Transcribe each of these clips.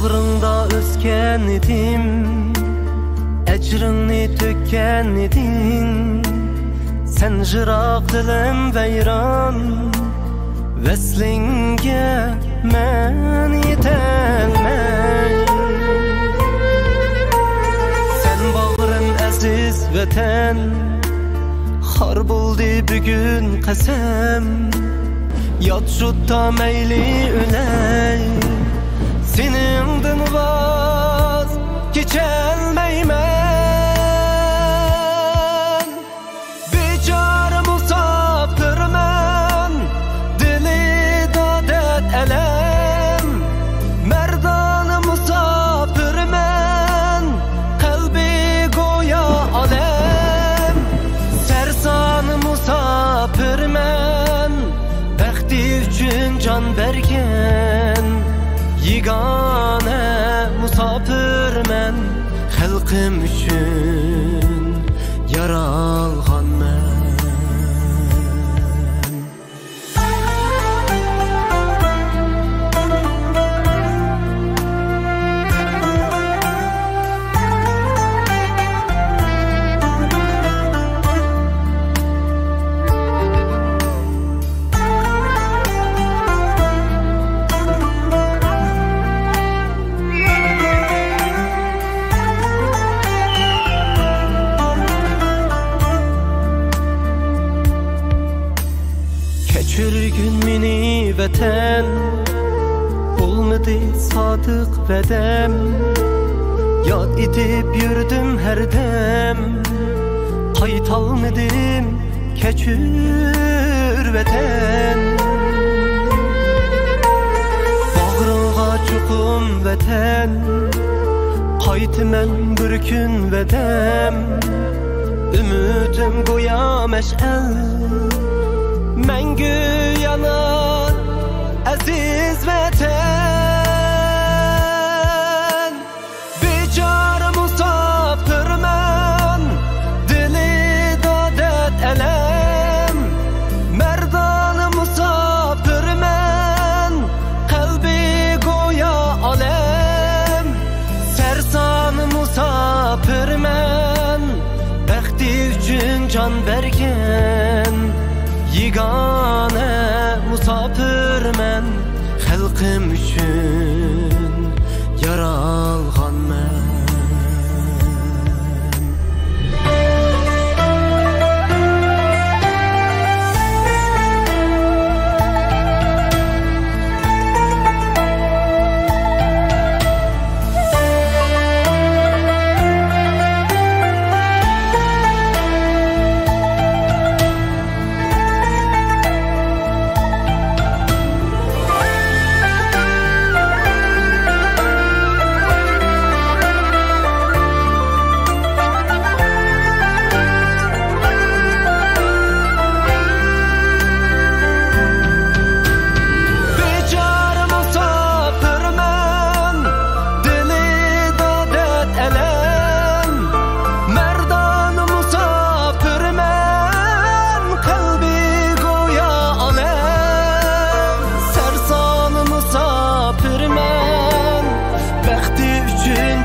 Bağrında özken edim, ecrini tökken edin. Sen jırak dilim veyran, veslinge men yetelmey. Sen bağrın aziz vatan, har buldu bugün qasam. Yat şutta meyli öley, senindin vaz geçelmeymen. Bicar musafirmen, dili dadet elem. Merdan musafirmen, kalbi goya alem. Sersan musafirmen, bəxti üçün can bergen. Yegane musafir men, xalqim üçün yaralgan men. Geçirgün mini vatan, olmadı sadık bedem. Yad edip yürüdüm her dem, kayıtalmadım keçür vatan. Bağrığa çukum vatan, kayıtmen bir gün vedem. Ümidim goya meş'al, Mengü yanar aziz vatan. Bicar musafirmen, dili dadet elem. Merdan musafirmen, kalbi goya alem. Sersan musafirmen, bəxti üçün can bergen. Yegane musafir men, xalqim üçün yaralgan men.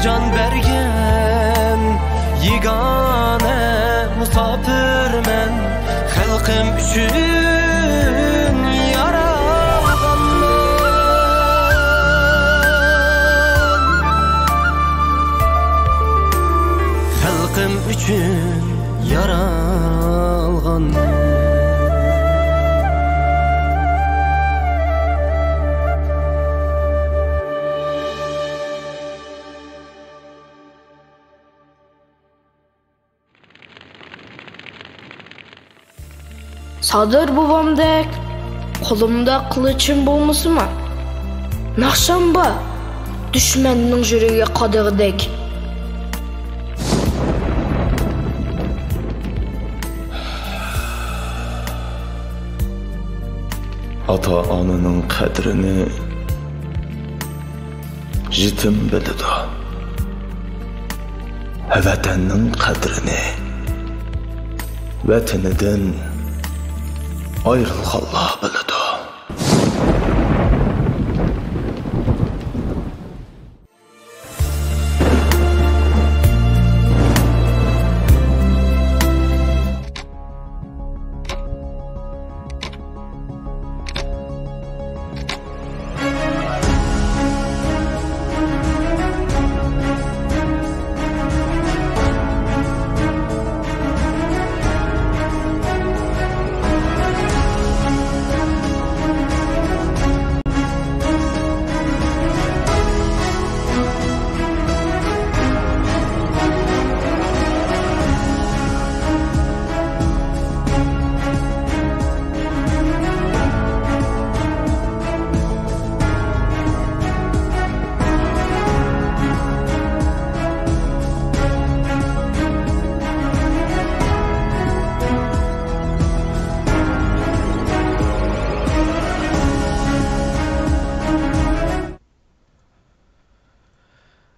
Can bergen, yegane musafir men, xalqim üçün yaralgan men. Xalqim üçün yaralgan men. Sadır babamdek, kolumda kılıçım bulması mı? Nakşamba, düşmanının yüreğe kadığıdek. Ata-ananın kadrini jitim bilidi. Vatanın kadrini vatanidan ayrılğanlar bilidi.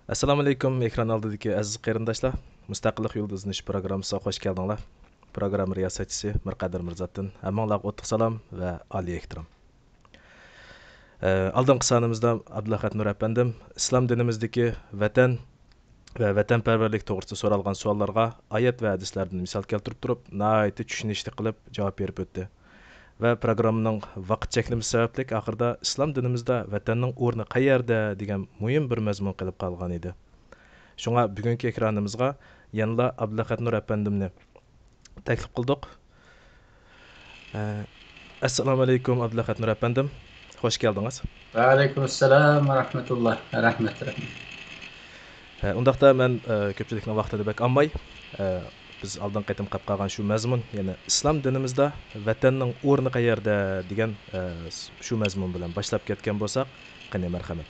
Assalomu alaykum, ekran oldidagi aziz qarindoshlar. Mustaqillik yulduzini programmasiga xush keldinglar. Program riyosatchisi Mirqadir Mirzatdin. Hammanglarga o'ttiq salom va oliy ehtirom. Oldingi sonimizda Abdullahat Nur apandim islom dinimizdagi vatan va vatanparvarlik to'g'risida so'ralgan savollarga oyat va hadislardan misol keltirib turib, nihoyatda tushunishli qilib javob berib o'tdi. Va programmaning vaqt cheklimasi sababli oxirida islom dinimizda vatanning o'rni qayerda degan muhim bir mazmun qilib qolgan edi. Shunga bugungi ekranimizga yanada Abdullahat Nur apandimni taklif qildik. Assalomu alaykum Abdullahat Nur apandim. Xush keldingiz. Va alaykum assalom va rahmatulloh. Rahmat. Undaqda men ko'pchilikning vaqtida bek olmay, biz oldin qaytim qilib qolgan shu mazmun, ya'ni islom dinimizda vatanning o'rni qayerda degan shu mazmun bilan boshlab ketgan bo'lsak, qani marhamat.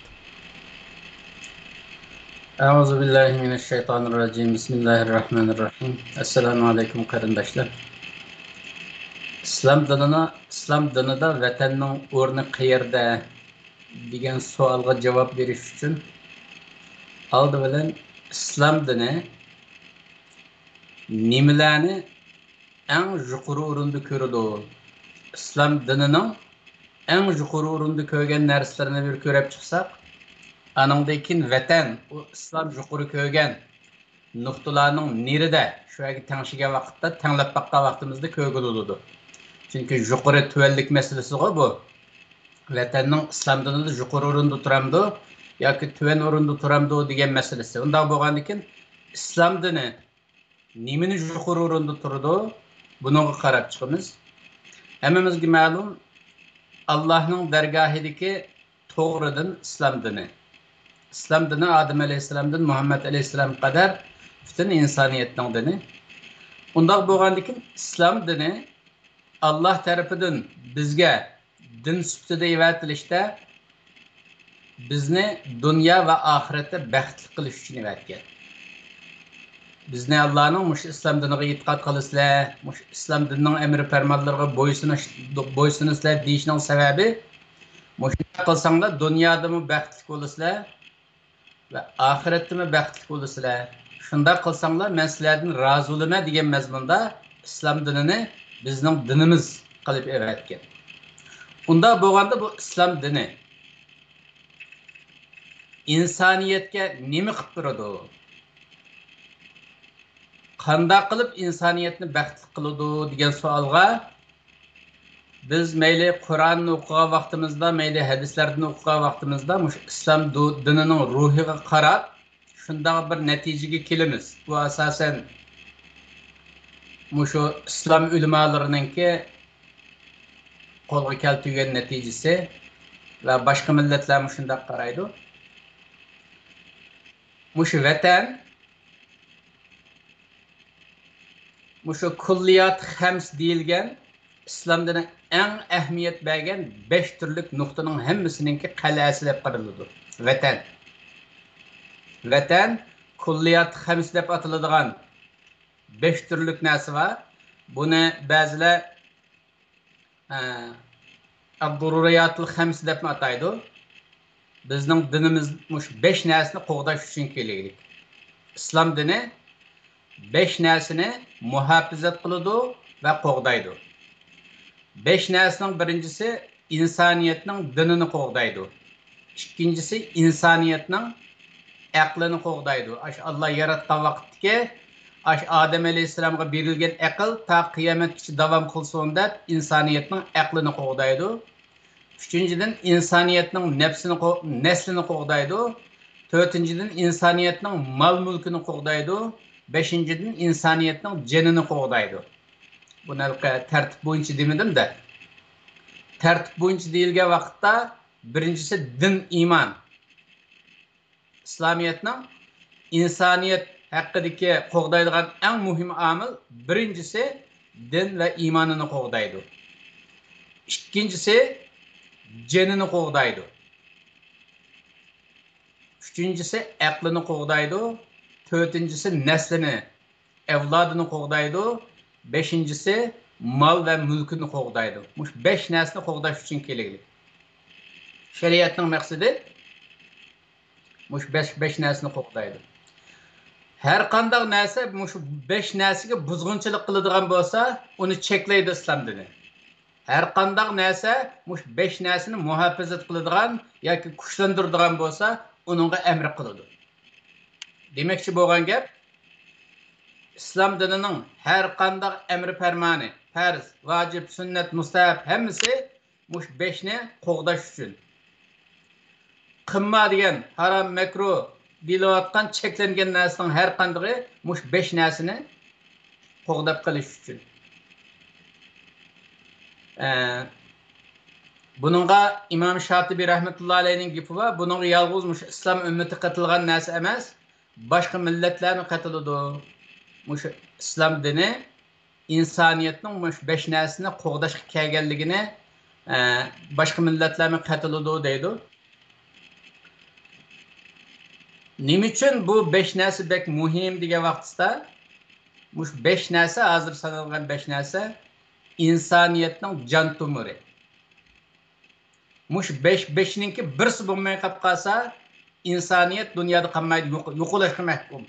A'udhu billahi mineşşeytanirracim. Bismillahirrahmanirrahim. Assalomu alaykum qarindoshlar. İslam dinida vatanning o'rni qayerda degan savolga javob berish uchun oldi bilan islom dini nimalarni eng yuqori o'rinda ko'radi? Islom dinining eng yuqori o'rinda ko'rgan narsalarini bir ko'rib chiqsak, aningdan keyin vatan, u islom yuqori ko'rgan nuqtalarning nerida shuga tangshigan vaqtda tanlab baqqan vaqtimizda ko'rgan bo'ladi. Chunki yuqori tuvallik masalasi bu. Vatanning islom dinida yuqori o'rinda turamdi yoki tuvan o'rinda turamdi degan masalasi. Unda bo'lgandan keyin islom dini nimani yuqori o'rinda turdi? Bunga qarab chiqamiz. Hammamizga ma'lum, Allohning dargohidagi to'g'ridan islom dini. Islom dini Adem alayhisalomdan Muhammad alayhisalom qadar butun insoniyatning dini. Unda bo'lgandan keyin islom dini Allah tarafidan bizga din sifatida evatilishda bizni dunyo va oxiratda baxtli qilish uchun evatgan. Bizni Allah'ın islom diniga e'tiqod qilasizlar, islom dinining amri farmonlariga bo'ysunasizlar deyishning sababi, shunday qilsanglar dunyodami baxtli bo'lasizlar va oxiratdami baxtli bo'lasizlar. Shunday qilsanglar men sizlardan rozi bo'laman degan mazmunda islom dinini bizning dinimiz qilib evatgan. Unda bo'lganda bu islom dini insoniyatga nima qilib turadi? Qanday qilib insoniyatni baxtli qiladi degan savolga biz mayli Qur'onni o'qigan vaqtimizda, mayli hadislarni o'qigan vaqtimizda islom dinining ruhiga qarab shunday bir natijaga kelamiz. Bu asosan şu islom ulamolarininki qo'lga keltirgan natijasi va boshqa millatlar shunday qaraydi. Şu vatan, şu kulliyat hams deyilgan islom dini eng ahamiyat bergan 5 turlik nuqtaning hammasininki qal'asi deb qaraladi. Vatan kulliyat hams deb ataladigan 5 türlük narsa var. Bunu bazılar ad-dururiyatul khams deb ataydı. Bizning dinimiz 5 narsani qo'g'dash uchun kelaylik. Islom dini 5 narsani muhofazat qiladi va qo'g'daydi. 5 narsaning birinchisi insoniyatning dinini qo'g'daydi. Ikkinchisi insoniyatning aqlini qo'g'daydi. Allah yaratgan vaqtga Adem Aleyhisselam'a berilgen akıl ta kıyametçi devam kılsın deb insoniyatning aqlini qo'g'daydi. Üçüncüden insoniyatning neslini qo'g'daydi. Dördüncüden insoniyatning mal mulkini qo'g'daydi. Beşinciden insoniyatning canını qo'g'daydi. Buni tartib bo'yicha demedim de. Tartib bo'yicha deyilgan vaqtda birinchisi din, iman. İslamiyatning insoniyat haqqidagi qo'g'daydigan eng muhim omil birinchisi din va iymonini qo'g'daydi. Ikkinchisi canini qo'g'daydi. Üçüncüsü aqlini qo'g'daydi. Dördüncüsü neslini, evladını qo'g'daydi. Beşincisi mal ve mülkünü qo'g'daydi. Bu 5 narsani qo'g'dash uchun kerakli. Shariatning maqsadi mush 5 narsani qo'g'daydi. Har qanday narsa mush 5 narsaga buzg'unchilik qiladigan bo'lsa, uni cheklaydi islom dini. Har qanday narsa mush 5 narsani muhofazat qiladigan yoki kuchlantiradigan bo'lsa, uningga amr qiladi. Demakchi bo'lgan gap, islom dinining har qanday amr farmoni, farz, vojib, sunnat, mustahab hammasi mush 5 ni qo'g'dash uchun. Qimma degan harom, makruh deyilayotgan cheklangan narsaning har qanday mush 5 narsani qo'g'dab qilish uchun. Buningga İmam Şatibi rahmetullahi alayhining gapi va buningga yolg'iz mush islom ummati qatilgan narsa emas, boshqa millatlarni qatiladi. Mush islom dini insoniyatning mush 5 narsani qo'g'dashga kelganligini boshqa millatlarni qatiladi deydi. Nima uchun bu 5 narsa bek muhim degan vaqtda mush 5 narsa hozir sanalgan 5 narsa insoniyatning jon tomiri. Mush 5ninki birsi bo'lmay qolib qolsa, insoniyat dunyoda qolmaydi, yo'qolishga mahkum.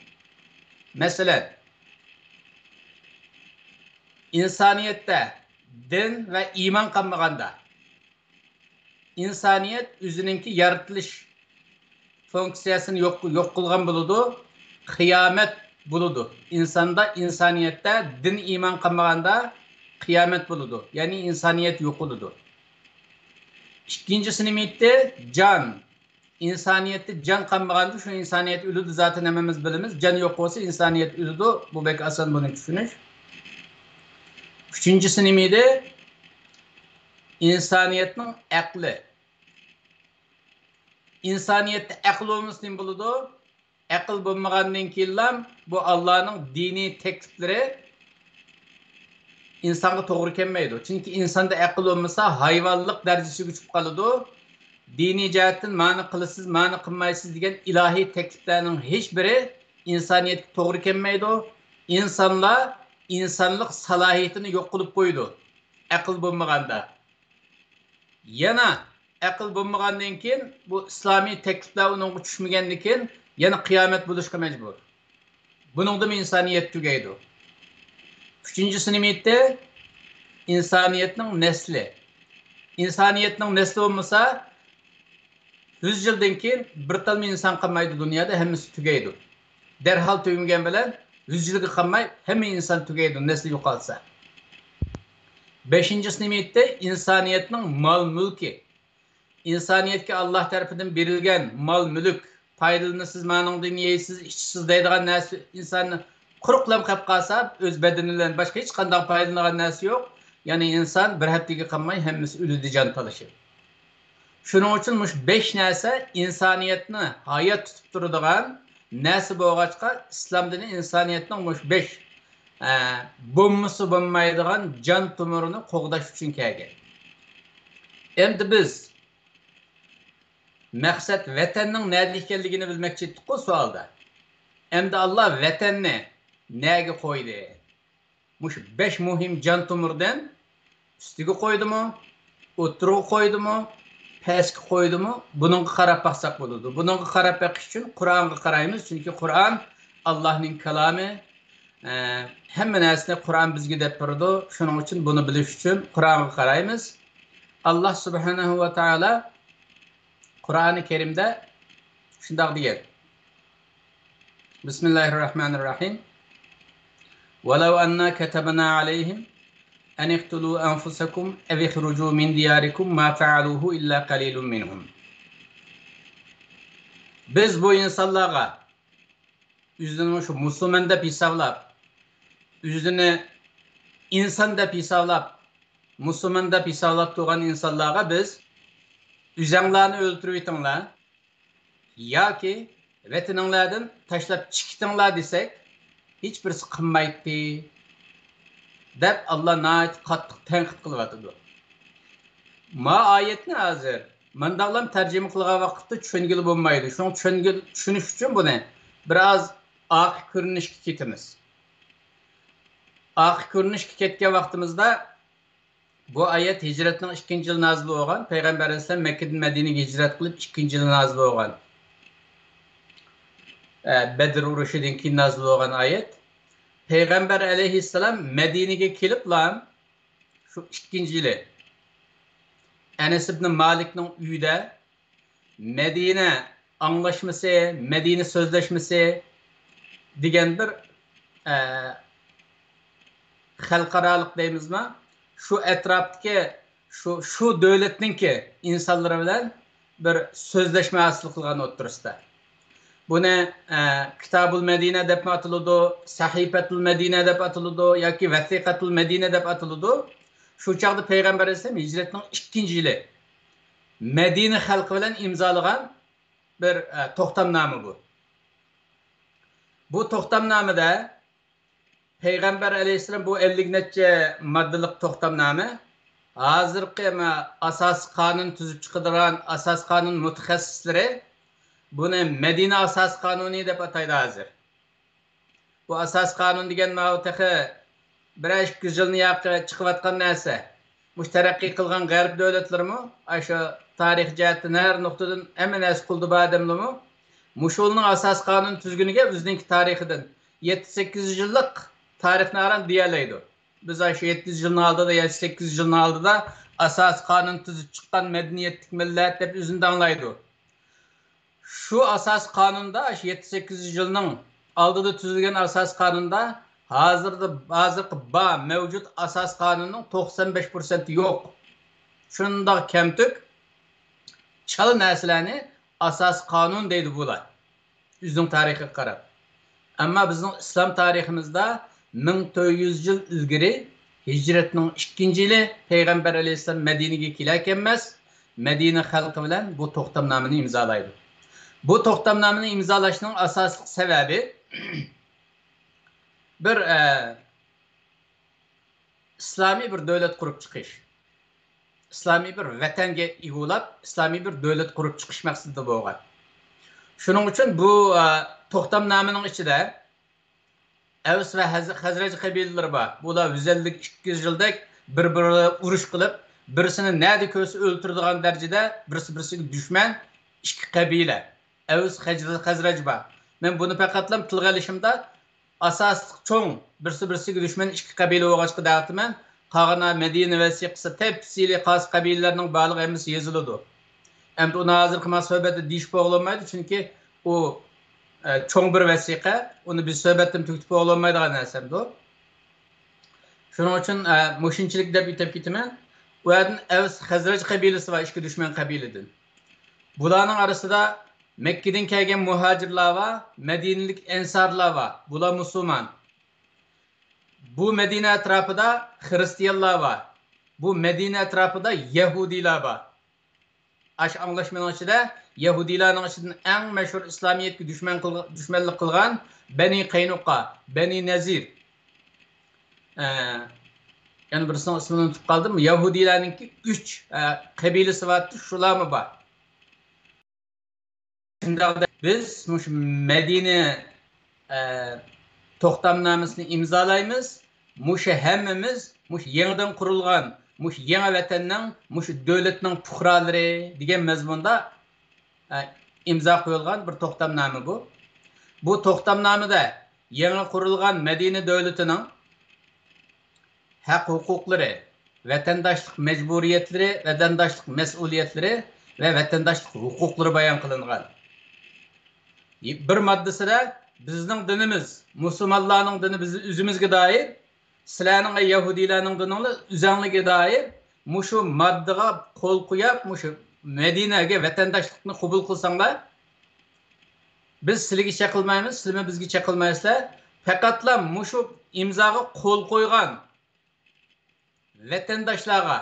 Masalan, insoniyatda din va iymon qolmaganda insoniyat o'zininki yaratilish funksiyasini yo'q qilgan bo'ladi, qiyomat bo'ladi. Insoniyatda din iymon qolmaganda qiyomat bo'ladi. Ya'ni insoniyat yo'q bo'ladi. İkincisi nima aytdi? Jon. İnsoniyatda jon qolmaganda shu insoniyat o'ladi, zaten hammamiz bilamiz. Jon yo'q bo'lsa insoniyat o'ladi. Bu bek oson buni tushunish. Üçüncüsü nima edi? İnsoniyatning aqli. İnsoniyatda aql bo'lmasa nima bo'ladi? Aql bo'lmagandan keyin bu Allohning diniy takliflari insonga to'g'ri kelmaydi. Chunki insonda aql bo'lmasa hayvonlik darajasiga tushib qoladi. Diniy jihatdan ma'ni qilasiz, ma'ni qilmaysiz degan ilohiy takliflarning hech biri insoniyatga to'g'ri kelmaydi. İnsanlar insonlik salohiyatini yo'q qilib qo'ydi. Aql bo'lmaganda. Yana aql bo'lmagandan keyin bu islomiy takliflar uningga tushmagandan keyin yana qiyomat bo'lishga majbur. Buningda insoniyat tugaydi. Üçüncüsü nima aytdi? İnsoniyatning nesli. İnsoniyatning nesli bo'lmasa 100 yildan keyin bir talma inson qolmaydi dunyoda, hammasi tugaydi. Darhol tugagan bilan 100 yilga qolmay hamma inson tugaydi, nesli yo'qolsa. Beşincisi nima aytdi? İnsoniyatning mol mulki. İnsoniyatga Alloh tarafidan berilgan mol mulk, foydalanasiz, ma'nodan yeysiz, ichsiz deydigan narsa insonni quruqlab qolib qolsa, o'z badanidan boshqa hech qanday foydalanagan narsa yo'q. Ya'ni inson bir haftaga qolmay hammasi o'ladi, jon talashib. Shuning uchun mush 5 narsa insoniyatni hayot tutib turadigan narsa bo'lg'achqa, islom dini insoniyatning mush 5 bo'lmasa bo'lmaydigan jon tomirini qo'g'dash uchun kelgan. Endi biz maqsad vatanning nima ekanligini bilmoqchi edik ku savolda. Endi Alloh vatanni nega qo'ydi? Mush 5 muhim jon tomirdan ustiga qo'ydimi, o'tirga qo'ydimi, pastga qo'ydimi? Buningga qarab baqsaq bo'ladi. Buningga qarab baqish uchun Qur'onga qaraymiz, chunki Qur'on Allohning kalomi. Hamma narsani Qur'on bizga deb turdi. Shuning uchun buni bilish uchun Qur'onga qaraymiz. Alloh subhanahu va taolo Qur'oni Karimda shunday degan. Bismillahirrahmanirrahim. وَلَوْ أَنَّا كَتَبْنَا عَلَيْهِمْ أَنِ اقْتُلُوا أَنفُسَكُمْ أَوْ اخْرُجُوا مِنْ دِيَارِكُمْ مَا فَعَلُوهُ إِلَّا قَلِيلٌ مِنْهُمْ. Biz bu insanlara yüzünü şu Müslüman da pisablap, yüzünü insan da pisablap, Müslüman da pisablap tuğan insanlara biz üzemlerini öldürüp itinler, ya ki vatanlardan taşlap çıkıtınlar desek, hiçbirisi qilmaydi deb Allah nəhayət qattiq tənqid qılıvatıdı. Ma ayetni hozir mandaqlam tərcümə qılğan vaqtda tushungili bo'lmaydi. Şunu tushunish uchun buni biroz oq ko'rinishga ketamiz. Oq ko'rinishga ketgan vaqtimizda bu oyat hijratning 2-yil nozil bo'lgan. Payg'ambar alayhisalom Makka dan Madinaga hijrat qilib 2-yil nozil bo'lgan. Bedir urushidan keyin nazil bo'lgan oyat. Payg'ambar alayhissalom Madinaga kelib lan shu 2-yili Anas ibn Malikning uyida Madina anglashması, Madina sözleşmesi degan bir xalqarалық deymizmi? Şu etrafdagi şu davlatninki insonlari bilan bir sözleşme hosil qilgan o'tirisda. Buni Kitabul Madina deb atiladi, Sahifatul Madina deb atiladi yoki Vasiqatul Madina deb atiladi. Shu chaqda Payg'ambar alayhisalom hijratning 2-yili Madina xalqi bilan imzolagan bir to'xtamnoma bu. Bu to'xtamnomada Payg'ambar alayhisalom bu 50 necha moddalik to'xtamnoma hozirgi asos qonun tuzib chiqargan asos qonun mutaxassislari buni Madina asos qonuni deb ataydi hozir. Bu asos qonun degan mavzuga 1-2 yilni yoqqa chiqayotgan narsa. Mush taraqqiy qilgan g'arb davlatlarimi o'sha tarix jihatdan har nuqtadan hamma narsa qildi badamlimi? Mushulning asos qonun tuzguniga bizning tarixidan 7-8 yillik tarixni aran diyalaydi. Biz o'sha 700 yilning oldida 800 yilning oldida asos qonun tuzib chiqqan madaniyatlik millat deb o'zini anglaydi. Şu asos qonunda 7-8 yilning oldida tuzilgan asos qonunda hozirgi mavjud asos qonunining 95% yo'q. Shundoq kamtuk chala narsalarni asos qonun deydi bular. O'zining tarixiga qarab. Ammo bizning islom tariximizda 1400 yil ilgari hijratning 2-yili Payg'ambar alayhisalom Madinaga kelgan emas, Madina xalqi bilan bu to'xtamnomani imzolaydi. Bu to'xtamnomani imzolashning asosli sababi bir islomiy bir davlat qurib chiqish. İslami bir vatanga egolab, islomiy bir davlat qurib chiqish maqsadida bo'lgan. Shuning uchun bu to'xtamnomaning ichida Avs va Xazraj qabilalari bor. Bular 150-200 yildak bir-birini urush qilib, birisini nadi ko'rsa o'ltiradigan darajada birisi-birisiga dushman ikki qabila. Avs Xazraj bor. Men buni faqatlam tilga olishimda asosli cho'ng birisi-birisiga dushman ikki qabila bo'lg'achqa da'atiman. Qag'ana Madina vasiqasi tafsili qas qabilalarning ba'lig'i hammasi yoziladi. Endi uni hozirgi masohbatda deyish bo'lmaydi, chunki u cho'ng bir vasiqa, uni biz suhbatdan tugitib bo'lmaydigan narsamdi. Shuning uchun mushunchilik deb aytib ketaman. Bu yerdan Avs Xazraj qabilasi va ikki dushman qabiladan. Bularning orasida Makkadan kelgan muhojirlar va Madinalik ansarlar va bular musulmon. Bu Medine etrafında Hristiyanlar var. Bu Medine etrafında Yahudiler var. Aş anlaşmanın içinde Yahudilerin içinden en meşhur İslamiyet'e düşmanlık kılgan Beni Qaynuqa, Beni Nazir. Yani birisinin ismini unutup kaldım mı? Yahudilerin 3 kabilesi var. Şular mı var? Şimdi biz Medine to'xtamnomasining imzolaymiz. Mushu hammamiz mush yangidan qurilgan, mush yangi vatanning, mush davlatning fuqarolari degan mazmunda imzo qo'yilgan bir to'xtamnoma bu. Bu to'xtamnomada yangi qurilgan Madina davlatining haq-huquqlari, vatandoshlik majburiyatlari, vatandoshlik mas'uliyatlari va vatandoshlik huquqlari bayon qilingan. Bir moddasida bizning dinimiz, musulmonlarning dini biz o'zimizga doir, sizlarning yahudilarning dinini o'zanligiga doir mushu moddaga qo'l qo'yib, mushu Madinaga vatandoshlikni qabul qilsanglar, biz sizlarga chaqilmaymiz, sizlar bizga chaqilmaysizlar. Faqatla mushu imzoga qo'l qo'ygan vatandoshlarga